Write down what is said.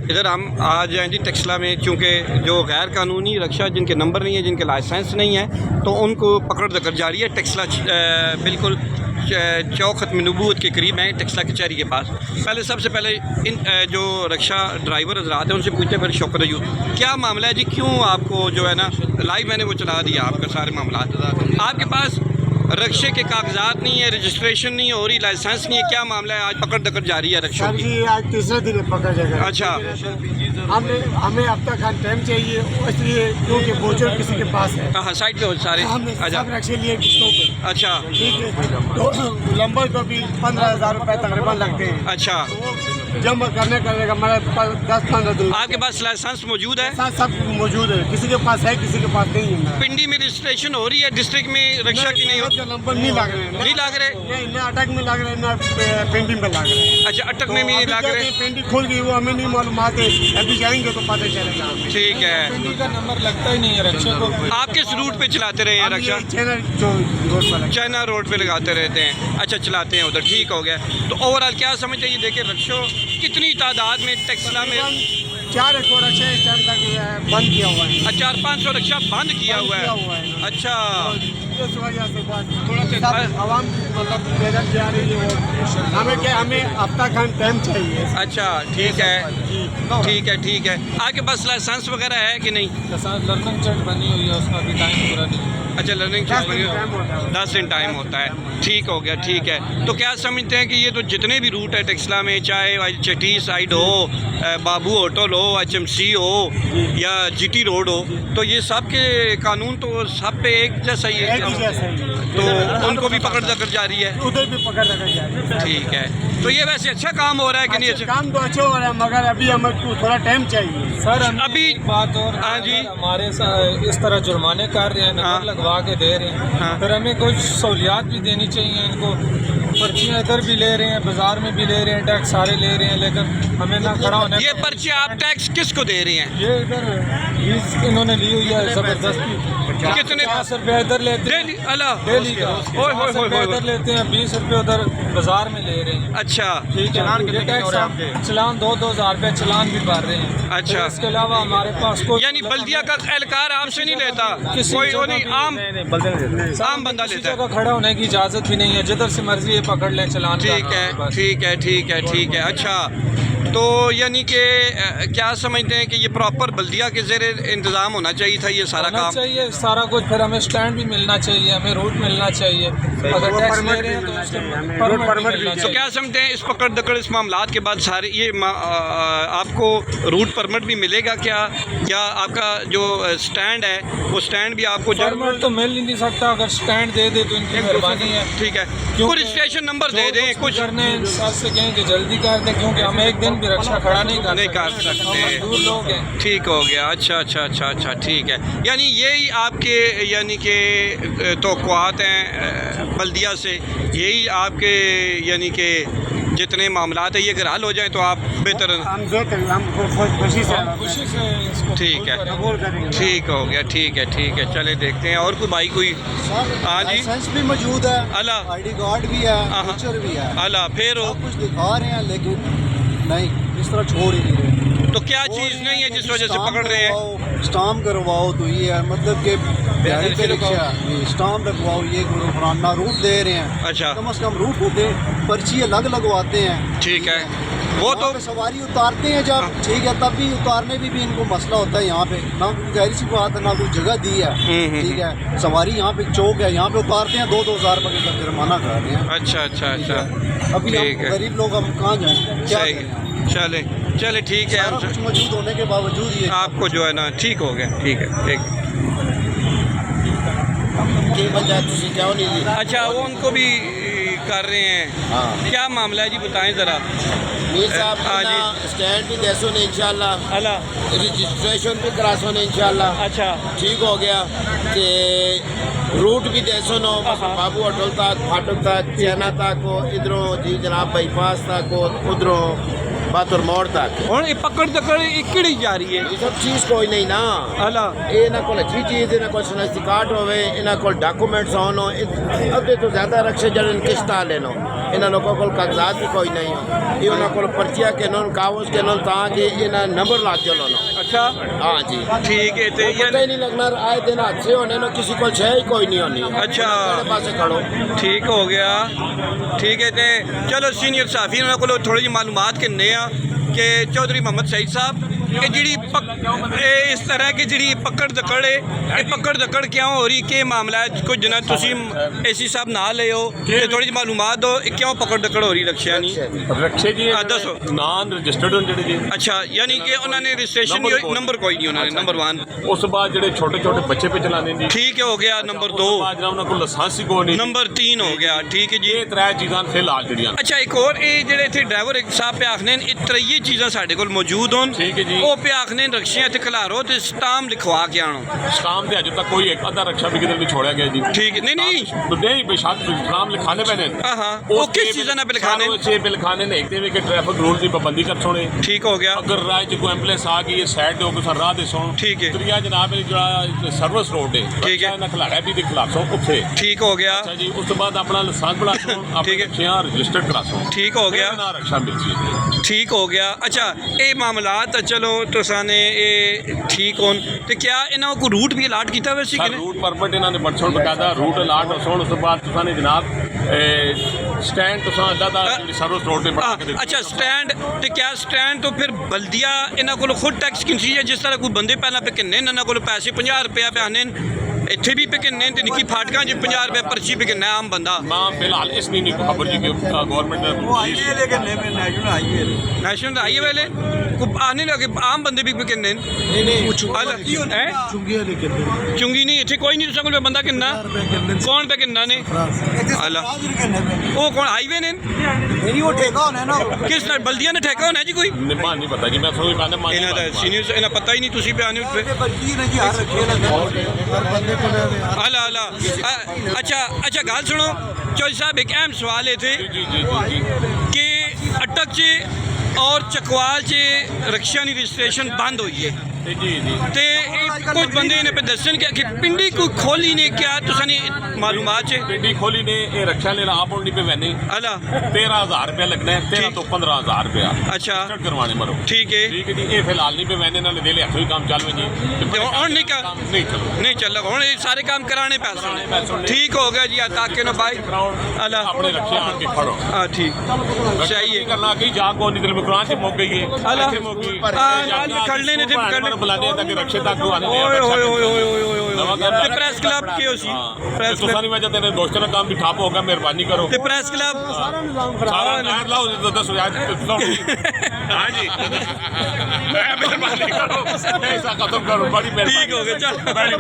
इधर हम आ जाएँ जी टेक्सला में, चूँकि जो गैर कानूनी रक्षा जिनके नंबर नहीं है, जिनके लाइसेंस नहीं है, तो उनको पकड़ दकड़ जा रही है। टेक्सला बिल्कुल चौक ख़त्म नबूवत के करीब है, टेक्सला कचहरी के पास। पहले सबसे पहले इन जो रक्षा ड्राइवर हज़रात हैं उनसे पूछते हैं, फिर शौकत अयूब क्या मामला है जी, क्यों आपको जो है ना लाइव मैंने वो चला दिया आपका सारे मामला, आपके पास रक्षे के कागजात नहीं है, रजिस्ट्रेशन नहीं हो रही, लाइसेंस नहीं है, क्या मामला है? आज पकड़ दकड़ जा रही है रक्षा की। जी आज तीसरा दिन है पकड़ जाएगा। अच्छा, हमें अब तक टाइम चाहिए, इसलिए क्योंकि बोझल किसी के पास है। हाँ साइड पे हो सारे। हमने सब रक्षे लिए किस्तों पे। अच्छा ठीक है, तो लंबर को भी 15,000 रुपये तकरीबन लगते हैं। अच्छा, जमा करने का हमारे पास 10-15 दिन। आपके पास लाइसेंस मौजूद है? सब मौजूद है, किसी के पास है, किसी के पास नहीं है। पिंडी में रजिस्ट्रेशन हो रही है, डिस्ट्रिक्ट में रक्षा की नहीं होती? नंबर नहीं लग रहे, नहीं लग रहे, नहीं ना अटक में लग रहे, ना पेंटिंग में लग रहे। अच्छा, अटक में भी नहीं लग रहे। पेंटिंग खुल गई वो हमें नहीं मालूम, आते अभी जाएंगे तो पता चलेगा। ठीक है, पेंटिंग का नंबर लगता ही नहीं है रक्षा को। आप किस रूट पे चलाते रहे हैं रक्षा? चाइना रोड पे लगाते रहते हैं। अच्छा, चलाते हैं उधर, ठीक हो गया। तो ओवरऑल क्या समझते हैं? ये देखिए रक्षो कितनी तादाद में टेक्सला में 400 रक्षा इस टाइम तक बंद किया हुआ है। 400-500 रक्षा बंद किया हुआ है। अच्छा, इस वजह से थोड़ा आवाम मतलब बेदर जा रही है। हमें हफ्ता खान टाइम चाहिए। अच्छा, ठीक है, ठीक है, ठीक है। आपके पास लाइसेंस वगैरह है कि नहीं? लर्निंग चेक बनी हुई है, उसका भी टाइम पूरा नहीं। अच्छा, लर्निंग 10 दिन टाइम होता है, ठीक हो गया, ठीक है। तो क्या समझते हैं कि ये तो जितने भी रूट है टेक्सला में, चाहे चटी साइड हो, बाबू होटल हो, HMC हो या GT रोड हो, तो ये सब के कानून तो सब पे एक जैसा ही है, तो उनको भी पकड़ दकड़ जा रही है? उधर भी पकड़ दकड़ जा रही है। ठीक है, तो ये वैसे अच्छा काम हो रहा है कि नहीं? अच्छा काम तो अच्छा हो रहा है, मगर अभी हमें थोड़ा टाइम चाहिए सर। अभी बात और हाँ जी, हमारे इस तरह जुर्माने कर रहे हैं, नंबर लगवा के दे रहे हैं, हाँ। फिर हमें कुछ सहूलियात भी देनी चाहिए इनको। पर्चियाँ इधर भी ले रहे हैं, बाजार में भी ले रहे हैं, टैक्स सारे ले रहे हैं, लेकिन हमें ना खड़ा होने। ये पर्ची आप टैक्स किसको दे रहे हैं? ये इधर इन्होंने ली हुई है ज़बरदस्ती। कितने? 50 रुपये इधर लेते हैं डेली? अला डेली का, 50 रुपये इधर लेते हैं, 20 रुपये उधर बाजार में ले रहे हैं। अच्छा, ठीक है, ये टैक्स चलान 2-2 हज़ार रुपये चलान भी भर रहे हैं। अच्छा, इसके अलावा हमारे पास कोई यानी बल्दिया का एहलकार आपसे नहीं लेता कोई? वो नहीं, आम बंदा लेता है। जगह खड़ा होने की इजाज़त भी नहीं है, जिधर से मर्जी ये पकड़ लें चलान। ठीक है, ठीक है, ठीक है, ठीक है। अच्छा, तो यानी कि क्या समझते हैं कि ये प्रॉपर बल्दिया के ज़ेरे इंतज़ाम होना चाहिए था ये सारा काम? चाहिए सारा कुछ, फिर हमें स्टैंड भी मिलना चाहिए, हमें रूट मिलना चाहिए। अगर टैक्स ले रहे हैं तो परमिट भी मिलना तो चाहिए। क्या समझते हैं इस पकड़ दकड़ इस मामलात के बाद सारे ये आपको रूट परमिट भी मिलेगा क्या, या आपका जो स्टैंड है वो स्टैंड भी आपको परमिट तो मिल ही नहीं सकता, अगर स्टैंड दे दे तो इनकी मेहरबानी है। ठीक है, कुछ रजिस्ट्रेशन नंबर दे दें, कुछ करने सर से कहें कि जल्दी कर दें, क्योंकि हम एक दिन भी रक्षा खड़ा नहीं कर सकते, मजदूर लोग हैं। ठीक हो गया, अच्छा अच्छा अच्छा अच्छा, ठीक है। यानी यही आपके यानी कि तवक्कुआत हैं बल्दिया से, यही आपके यानी कि जितने मामलात है ये अगर हल हो जाए तो आप बेहतर। खुशी से ठीक है, ठीक हो गया, ठीक है, ठीक है। चले देखते हैं और कोई भाई कोई। हाँ जी, लाइसेंस भी मौजूद है, अला ID कार्ड भी है, पिक्चर भी है, अला फिर हो सब कुछ दिखा रहे हैं, लेकिन नहीं इस तरह छोड़ ही नहीं रहे। तो क्या चीज़ नहीं है जिस वजह से पकड़ रहे हैं? स्टाम्प करवाओ तो ये है, मतलब कि दिहाड़ी पे रिक्शा स्टाम्प लगवाओ, ये करो फलाना, रूट दे रहे हैं। अच्छा, कम से कम रूट होते हैं, पर्ची अलग लगवाते हैं। ठीक है, वो तो सवारी उतारते हैं जब, ठीक है, तब भी उतारने भी इनको मसला होता है। यहाँ पे ना जाहिर सी बात है, ना कोई जगह दी है, ठीक है, सवारी यहाँ पे चौक है, यहाँ पे उतारते हैं, 2-2 हज़ार रुपये का जुर्माना कर रहे हैं। अच्छा अच्छा अच्छा, अभी हम गरीब लोग हम कहाँ जाएँ, क्या करें? चले चले, ठीक है। सारा कुछ मौजूद होने के बावजूद ये आपको जो है ना ठीक हो गया, ठीक है, ठीक। अच्छा, वो उनको भी कर रहे हैं। हाँ। क्या मामला है जी, बताएं ज़रा। मीर साहब हाँ जी, स्टैंड भी देसो ने इंशाल्लाह, अला रजिस्ट्रेशन भी करासो ने इंशाल्लाह, अच्छा, ठीक हो गया। ते रूट भी देसो नो, बाबू होटल तक, फाटक तक, चैना तक, इधरों जी जनाब बाईपास तक, उधरों बातुर मोड़ तक ਹੁਣ ਇਹ ਪਕੜ ਦਕੜ ਇਹ ਕਿਹੜੀ ਜਾ ਰਹੀ ਹੈ ये सब चीज़ कोई नहीं ना ਹਲਾ ये इन्हों को अच्छी चीज़ इन्हों को शनाख्ती कार्ड होवे इन्हों को डॉक्यूमेंट्स होन अद्धे तो ज़्यादा रक्शे जड़े किश्ता लेनो इन्हों लोगों को कागजात भी कोई नहीं हो ये उन्होंने को पर्चिया के नो कागज के नो ताकि इन्हें नंबर लाग चलो नो ਅੱਛਾ हाँ जी ਠੀਕ ਹੈ ਤੇ पता ही नहीं लगना आए दिन अच्छे होने नो किसी को छह ही कोई नहीं होनी अच्छा। पास खड़ो ਠੀਕ ਹੋ ਗਿਆ ਠੀਕ ਹੈ ਤੇ ਚਲੋ ਸੀਨੀਅਰ ਸਾਫੀ ਉਹਨਾਂ ਕੋਲੋਂ ਥੋੜੀ ਜਿਹੀ ਮਾਲੂਮਾਤ ਕਿੰਨੇ ਆ ਕਿ ਚੌਧਰੀ ਮੁਹੰਮਦ ਸਈਦ ਸਾਹਿਬ ਇਹ ਜਿਹੜੀ ਇਹ ਇਸ ਤਰ੍ਹਾਂ ਕਿ ਜਿਹੜੀ ਪਕੜ ਦਕੜ ਹੈ ਇਹ ਪਕੜ ਦਕੜ ਕਿਉਂ ਹੋ ਰਹੀ ਕੀ ਮਾਮਲਾ ਹੈ ਕੁਝ ਜਨਾ ਤੁਸੀਂ ਏਸੀ ਸਾਹਿਬ ਨਾਲ ਲਿਓ ਤੇ ਥੋੜੀ ਜਿਹੀ ਮਾਲੂਮਾਤ ਦਿਓ ਇਹ ਕਿਉਂ ਪਕੜ ਦਕੜ ਹੋ ਰਹੀ ਰਕਸ਼ਿਆ ਨਹੀਂ रक्षे जी ਦੱਸੋ नान रजिस्टर्ड होने जेह्ड़े जी ਅੱਛਾ ਯਾਨੀ ਕਿ ਉਹਨਾਂ ਨੇ ਰਜਿਸਟ੍ਰੇਸ਼ਨ ਨੰਬਰ ਕੋਈ ਨਹੀਂ ਉਹਨਾਂ ਨੇ ਨੰਬਰ 1 उस तो बाद जेह्ड़े छोटे छोटे बच्चे पे चलाने जी ठीक है हो गया नंबर 2 बाद जनाब उन्होंने को लाइसेंस ही कोई नहीं नंबर 3 हो गया ठीक है जी ये त्रै चीज़ां फिलहाल जेह्ड़ियां अच्छा एक और ये ਜਿਹੜੇ ਇੱਥੇ ਡਰਾਈਵਰ ਇੱਕ ਸਾਹਿਬ पे ਆਖਨੇ ਇਹ ਤਰਈਏ ਚੀਜ਼ਾਂ ਸਾਡੇ ਕੋਲ ਮੌਜੂਦ ਹੋਣ ਠੀਕ ਹੈ ਜੀ। ਉਹ पे ਆਖਨੇ ਰਕਸ਼ਿਆਂ ਇੱਥੇ ਖਿਲਾਰੋ ਤੇ ਸਟਾਮ ਲਿਖਵਾ ਕੇ ਆਣੋ शाम से अज तक कोई एक आधा रक्षा भी किधर भी छोड़ा गया जी ठीक है नहीं नहीं तो नहीं बेशक नाम लिखाने पैने हाँ हाँ वो किस चीज़ ना पे लिखाने छे पे लिखाने ने एक दिन के ट्रैफिक रूल की पाबंदी कर सोने ठीक हो गया अगर राह च कोई एम्बुलेंस आ गई है साइड दे कोई राह दे सो ठीक है। त्रिया जनाब जो सर्विस रोड है ठीक है। ना खिलाड़ा भी खिलासो उत्थे ठीक हो गया अच्छा जी उस तो बाद अपना लाइसेंस बना सो ठीक है। अपने रजिस्टर्ड करा सो ठीक हो गया। ना रक्षा मिल जी ठीक हो गया अच्छा ये मामलात चलो तुसा ने ये ठीक होन ते क्या इन्हों को रूट भी अलाट किया हुआ सी कि नहीं? रूट परमिट इन्होंने बरसों बकायदा रूट अलाट हो उस तो बाद तुसाने जनाब स्टैंड तुसा अल्लाह सर्विस रोड पे बना के अच्छा स्टैंड ते क्या स्टैंड तो फिर बल्दिया इन्हों को खुद टैक्स किसी है जिस तरह कोई बंदे पहला पे किन्ने इन्हों को पैसे 50 रुपया पे आने ਇੱਥੇ ਵੀ पे किन्ने ते निक्की फाटकां च 50 रुपये पर्ची पे किन्ना आम बंदा मां फिलहाल इस नहीं खबर जी कि गवर्नमेंट नेशनल हाईवे वाले को आने लगे आम बंदे भी पे किन्ने चुंगी नहीं इतने कोई नहीं तुसा कोल बंदा किन्ना कौन पे किन्ना ने आला वो कौन हाईवे ने किस बल्दिया ने ठेका होना जी कोई निभा नहीं पता जी मैं थोड़ी मैंने मान इन्हों का सीनियर इन्हें पता ही नहीं तुसी पे आने आला आला अच्छा अच्छा गल सुनो चौधरी साहब एक अहम सवाल है थे जी जी जी कि अटक च और चकवाल च रक्षा रजिस्ट्रेशन बंद हुई है जी जी ते कुछ बंदे ने पे दसन कि पिंडी कोई खोली ने क्या तुसाने मालूमात है पिंडी खोली ने ये रक्षा लेना आप उन्हीं पे वैने अला 13,000 रुपया लगना है 13 तो 15,000 रुपया अच्छा रजिस्टर्ड करवाने मरो ठीक है जी ये फिलहाल नहीं पे वैने ना दे ले कोई काम चालू जी और नहीं कर नहीं चलो नहीं चल रहा ये सारे काम कराने पैसे ठीक हो गया जी ताकि ना भाई अला अपने रक्षा आन के खड़ो हाँ ठीक सही है करना कि जाग को निकल में कुरान से मुक गई है अला ऐसे मुक गई आज खड़ने ने थे खड़ने बुलाने ताकि रक्षे तक को आने ओए ओए ओए ओए ओए ओए ते प्रेस क्लब के होसी प्रेस तो क्लब सारी वजह तेरे दोस्तों का काम भी ठप होगा मेहरबानी करो ते प्रेस क्लब सारा नार लाओ तो 10,000 हाँ जी मेहरबानी करो ऐसा खत्म करो बड़ी ठीक हो मेहरबानी गया चल